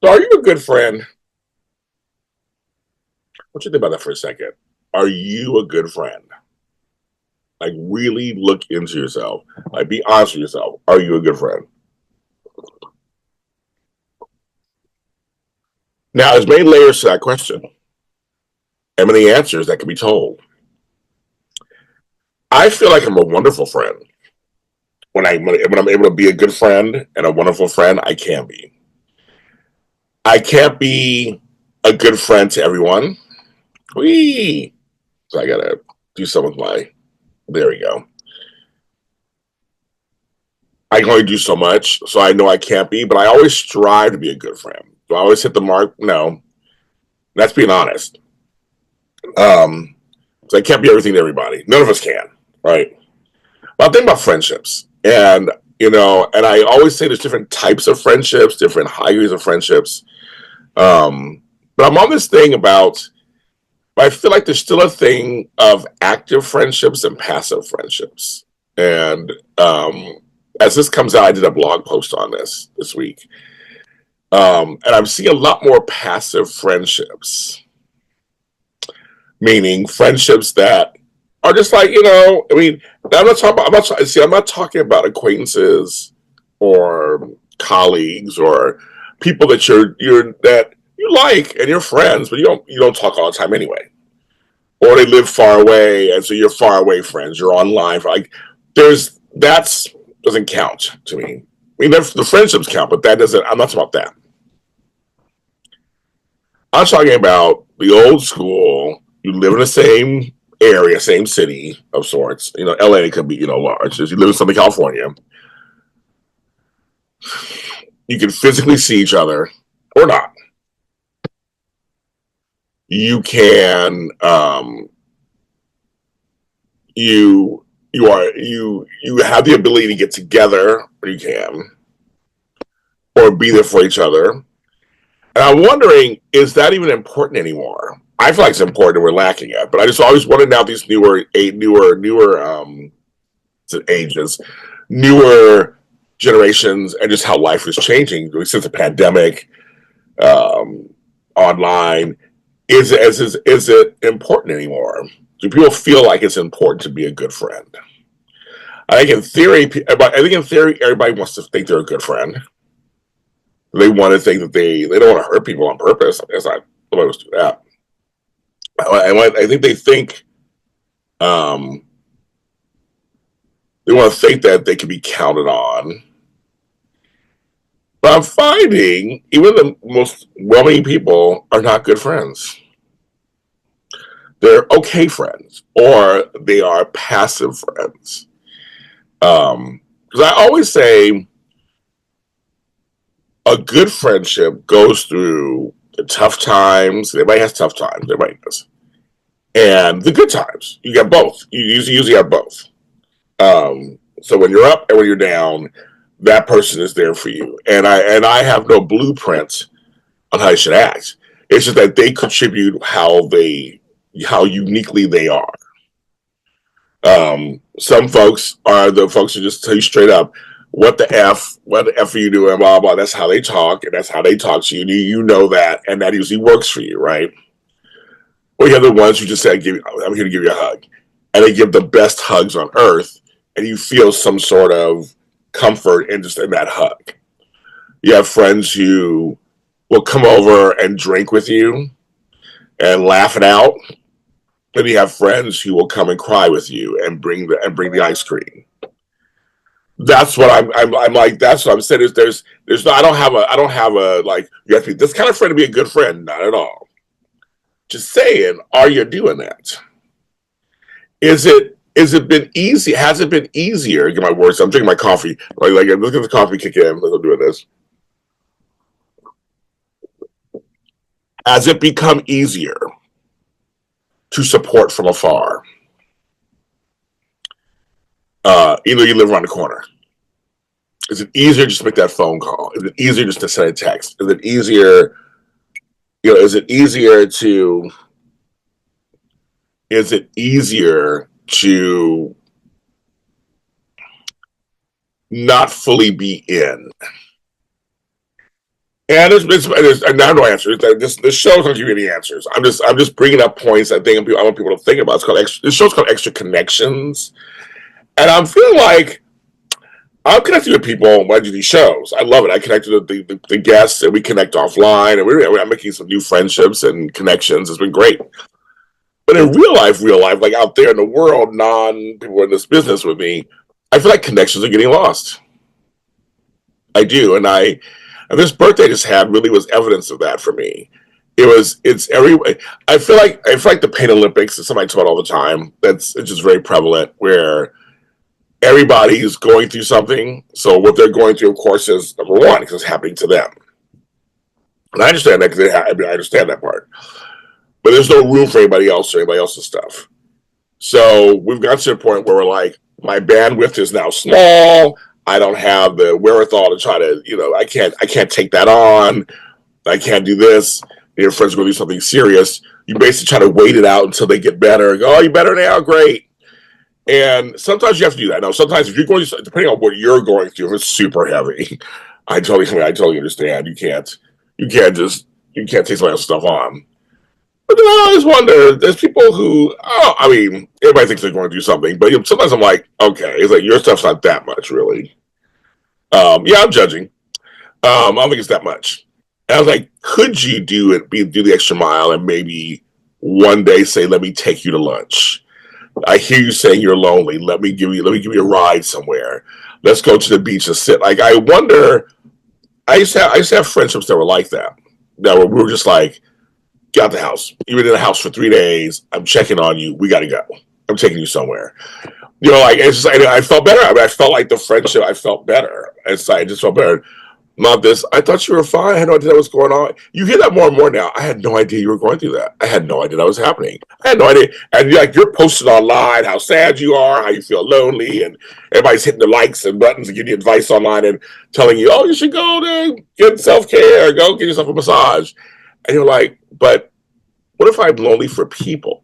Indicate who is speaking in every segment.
Speaker 1: So are you a good friend? What you think about that for a second? Are you a good friend? Like really look into yourself. Like be honest with yourself. Are you a good friend? Now there's many layers to that question and many answers that can be told. I feel like I'm a wonderful friend. When I'm able to be a good friend and a wonderful friend, I can be. I can't be a good friend to everyone. Whee! So I gotta do some with my. There we go. I can only do so much, so I know I can't be. But I always strive to be a good friend. Do I always hit the mark? No. That's being honest. Um, so I can't be everything to everybody. None of us can, right? But I'm thinking about friendships, and and I always say there's different types of friendships, different hierarchies of friendships. Um, but I'm on this thing about. But I feel like there's still a thing of active friendships and passive friendships. And as this comes out, I did a blog post on this week. And I'm seeing a lot more passive friendships, meaning friendships that are just like, I mean, I'm not talking about, I'm not talking about acquaintances or colleagues or people that that you like and you're friends, but you don't talk all the time anyway, or they live far away, and so you're far away friends. You're online. Like, that's doesn't count to me. I mean, the friendships count, but that doesn't. I'm not talking about that. I'm talking about the old school. You live in the same area, same city of sorts. LA could be large. If you live in Southern California, you can physically see each other or not. You can you have the ability to get together, or you can, or be there for each other. And I'm wondering, is that even important anymore? I feel like it's important and we're lacking it. But I just always wonder now these newer ages, newer generations, and just how life is changing since the pandemic, um, online. Is it important anymore? Do people feel like it's important to be a good friend? I think in theory, everybody wants to think they're a good friend. They want to think that they don't want to hurt people on purpose. That's not nobody wants to do that. I think um, they want to think that they can be counted on. But I'm finding even the most well-meaning people are not good friends. They're okay friends, or they are passive friends. Because I always say a good friendship goes through the tough times. Everybody has tough times. Everybody does, and the good times. You get both. You usually have both. So when you're up and when you're down, that person is there for you. And I have no blueprint on how you should act. It's just that they contribute how uniquely they are. Some folks are the folks who just tell you straight up, what the F are you doing, blah, blah. That's how they talk, and that's how they talk to you. And you know that, and that usually works for you, right? Or you have the ones who just say, I'm here to give you a hug. And they give the best hugs on earth, and you feel some sort of comfort in that hug. You have friends who will come over and drink with you and laugh it out. And you have friends who will come and cry with you and bring the ice cream. That's what I'm like. That's what I'm saying. There's no. I don't have a like. You have to be this kind of friend to be a good friend. Not at all. Just saying. Are you doing that? Is it been easy? Has it been easier? Get my words. I'm drinking my coffee. Like look at the coffee kick in. Let's do this. Has it become easier to support from afar? Either you live around the corner. Is it easier just to make that phone call? Is it easier just to send a text? Is it easier? Is it easier to? Is it easier to not fully be in? And and I have no answers. This show's not giving you any answers. I'm just bringing up points I think I want people to think about. It's called this show's called Extra Connections, and I'm feeling like I'm connecting with people when I do these shows. I love it. I connect with the guests, and we connect offline, and I'm making some new friendships and connections. It's been great. But in real life, like out there in the world, non people in this business with me, I feel like connections are getting lost. I do, and this birthday I just had really was evidence of that for me. It's every. I feel like the Pain Olympics is something I talk all the time. It's just very prevalent where everybody is going through something. So what they're going through, of course, is number one because it's happening to them, and I understand that because I understand that part. But there's no room for anybody else or anybody else's stuff. So we've got to the point where we're like, my bandwidth is now small. I don't have the wherewithal to try to, I can't take that on. I can't do this. Your friends are going to do something serious. You basically try to wait it out until they get better and go, oh, you better now? Great. And sometimes you have to do that. Now, sometimes if you're going to, depending on what you're going through, if it's super heavy, I totally understand. You can't take somebody else's stuff on. But then I always wonder, there's people who, I mean, everybody thinks they're going through something, but sometimes I'm like, okay, it's like your stuff's not that much, really. Yeah, I'm judging. I don't think it's that much. And I was like, could you do the extra mile and maybe one day say, let me take you to lunch? I hear you saying you're lonely. Let me give you a ride somewhere. Let's go to the beach and sit. Like, I wonder, I used to have friendships that were like that. We were just like, get out the house. You've been in the house for 3 days. I'm checking on you. We got to go. I'm taking you somewhere. Like it's just, I felt better. I mean, I felt like the friendship. I felt better. I just felt better. Not this. I thought you were fine. I had no idea what was going on. You hear that more and more now. I had no idea you were going through that. I had no idea that was happening. I had no idea. And you're posting online how sad you are, how you feel lonely, and everybody's hitting the likes and buttons and giving you advice online and telling you, oh, you should go to get self care, go get yourself a massage. And you're like, but what if I'm lonely for people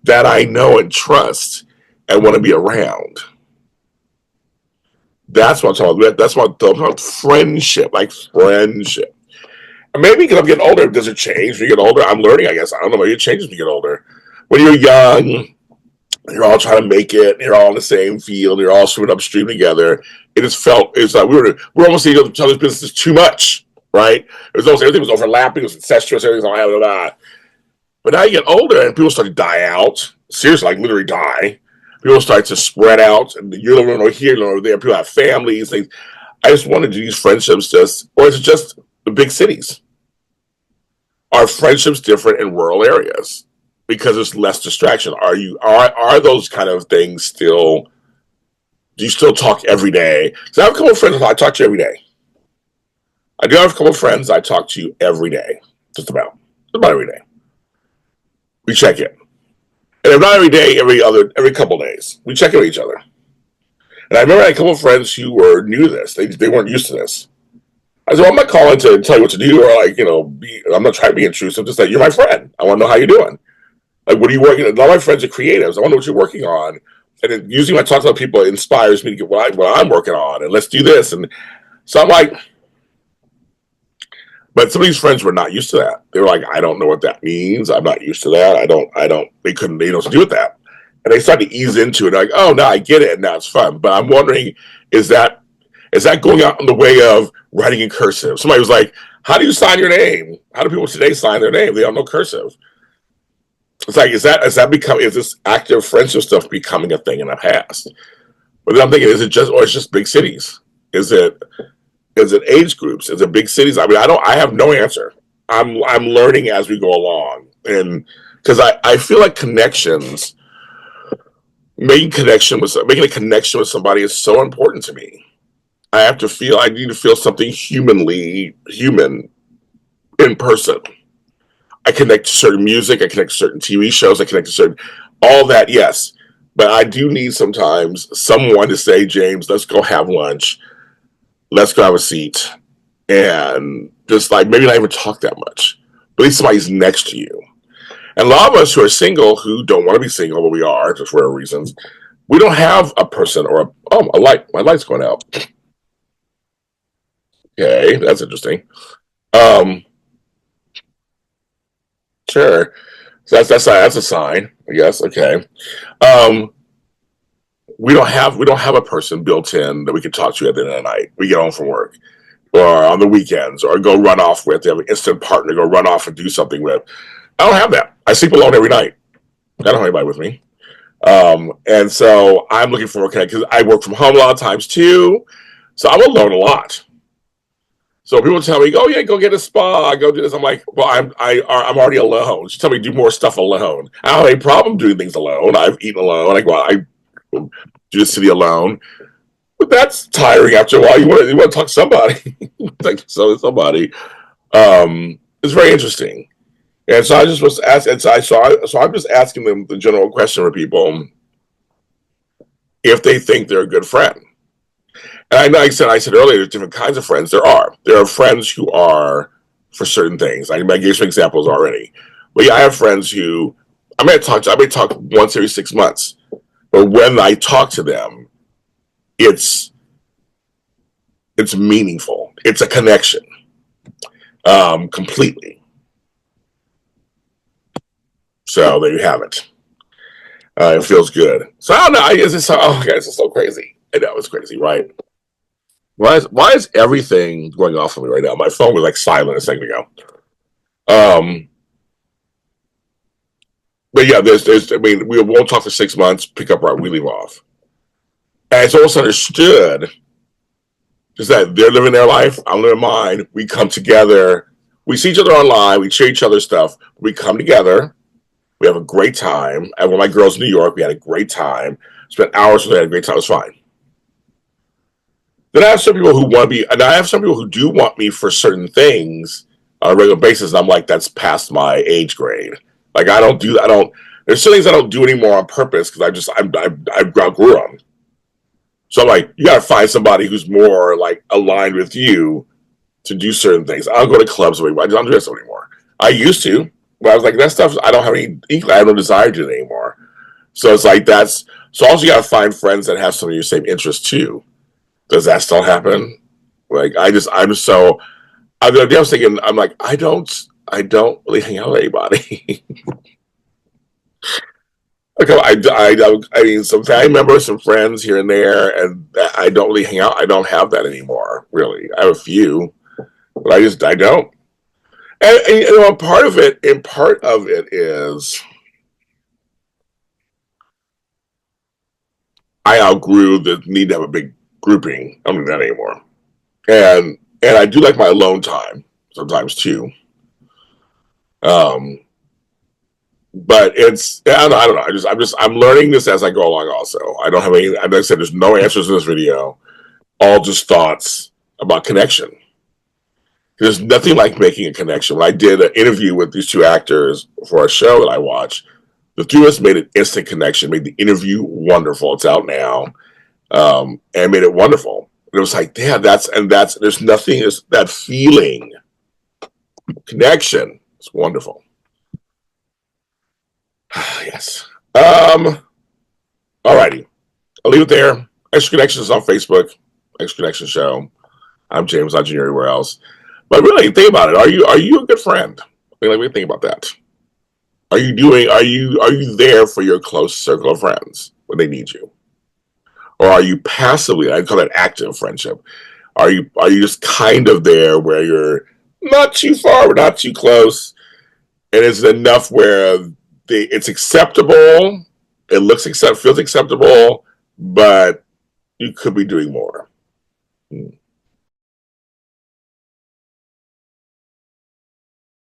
Speaker 1: that I know and trust and want to be around? That's what I'm talking about. That's what I'm talking about. Friendship, like friendship. And maybe because I'm getting older, does it change when you get older? I'm learning, I guess. I don't know. Maybe it changes when you get older. When you're young, you're all trying to make it. You're all in the same field. You're all swimming upstream together. It's like we're almost in each other's business too much, right? It was almost everything was overlapping. It was incestuous. Everything's all blah, blah, blah. But now you get older and people start to die out. Seriously, like literally die. People start to spread out, and you're living over here, you're over there. People have families. I just wanted to use friendships or is it just the big cities? Are friendships different in rural areas because there's less distraction? Are those kind of things still? Do you still talk every day? Because I have a couple of friends I talk to every day. I do have a couple of friends I talk to every day, just about every day. We check in. And if not every day, every couple of days, we check in with each other. And I remember I had a couple of friends who were new to this. They weren't used to this. I said, well, I'm not calling to tell you what to do or I'm not trying to be intrusive. Just like, you're my friend. I want to know how you're doing. Like, what are you working on? A lot of my friends are creatives. I want to know what you're working on. And usually when I talk to other people, it inspires me to get what I'm working on. And let's do this. And so I'm like, but some of these friends were not used to that. They were like, I don't know what that means. I'm not used to that. They know what to do with that. And they started to ease into it. Like, oh, no, I get it. And now it's fun. But I'm wondering, is that going out in the way of writing in cursive? Somebody was like, how do you sign your name? How do people today sign their name? They don't know cursive. It's like, is this active friendship stuff becoming a thing in the past? But then I'm thinking, it's just big cities? Is it age groups? Is it big cities? I mean, I have no answer. I'm learning as we go along. And because I feel like making a connection with somebody is so important to me. I need to feel something human in person. I connect to certain music, I connect to certain TV shows, I connect to all that, yes. But I do need sometimes someone to say, James, let's go have lunch. Let's go have a seat. And just like maybe not even talk that much. But at least somebody's next to you. And a lot of us who are single, who don't want to be single, but we are, just for whatever reasons, we don't have a person or a light. My light's going out. Okay, that's interesting. Um, sure. So that's a sign, I guess. Okay. Um, we don't have a person built in that we can talk to at the end of the night. We get home from work or on the weekends or go run off with. They have an instant partner to go run off and do something with. I don't have that. I sleep alone every night. I don't have anybody with me. And so I'm looking for a connection because I work from home a lot of times too. So I'm alone a lot. So people tell me, "Oh yeah, go get a spa, go do this." I'm like, "Well, I'm already alone." She tell me do more stuff alone. I don't have any problem doing things alone. I've eaten alone. I do the city alone, but that's tiring after a while. You want to talk to somebody, like somebody. It's very interesting. And so I just was asking. So I'm just asking them the general question for people if they think they're a good friend. And I know I said earlier, there's different kinds of friends. There are friends who are for certain things. I gave some examples already, but yeah, I have friends who I may talk once every 6 months, but when I talk to them, it's it's meaningful. It's a connection, completely. So there you have it. It feels good. So I don't know. It's just oh, guys, it's so crazy. I know it's crazy, right? Why is everything going off of me right now? My phone was like silent a second ago. Um, but yeah, there's. I mean, we won't talk for 6 months. Pick up right we leave off, and it's almost understood. Just that they're living their life, I'm living mine. We come together. We see each other online. We share each other's stuff. We come together. We have a great time. And with my girls in New York, we had a great time. Spent hours with them. Had a great time. It was fine. Then I have some people who want to be, and I have some people who do want me for certain things on a regular basis. And I'm like, that's past my age grade. Like I don't do, I don't. There's some things I don't do anymore on purpose because I outgrew them. So I'm like, you got to find somebody who's more like aligned with you to do certain things. I don't go to clubs anymore. I don't do this anymore. I used to, but I was like, that stuff. I don't have any. I have no desire to do it anymore. So it's like that's. So also you got to find friends that have some of your same interests too. Does that still happen? Like I'm so I was thinking I'm like I don't really hang out with anybody. Like I mean some family members, some friends here and there, and I don't really hang out. I don't have that anymore. Really, I have a few, but I don't. And you know, part of it is I outgrew the need to have a big grouping. I don't do that anymore. And I do like my alone time sometimes too. Um, but I don't know. I'm learning this as I go along. Also, I don't have any. Like I said, there's no answers in this video. All just thoughts about connection. There's nothing like making a connection. When I did an interview with these two actors for a show that I watched, the two of us made an instant connection. Made the interview wonderful. It's out now, and made it wonderful. And it was like, damn, that's there's nothing is that feeling connection. It's wonderful. Yes. Alrighty. I'll leave it there. Extra Connections on Facebook. Extra Connection Show. I'm James, not Junior anywhere else. But really, think about it. Are you a good friend? Like, we think about that. Are you there for your close circle of friends when they need you? Or are you passively, I call that active friendship. Are you just kind of there where you're not too far, but not too close, and it's enough where it's acceptable, it feels acceptable, but you could be doing more.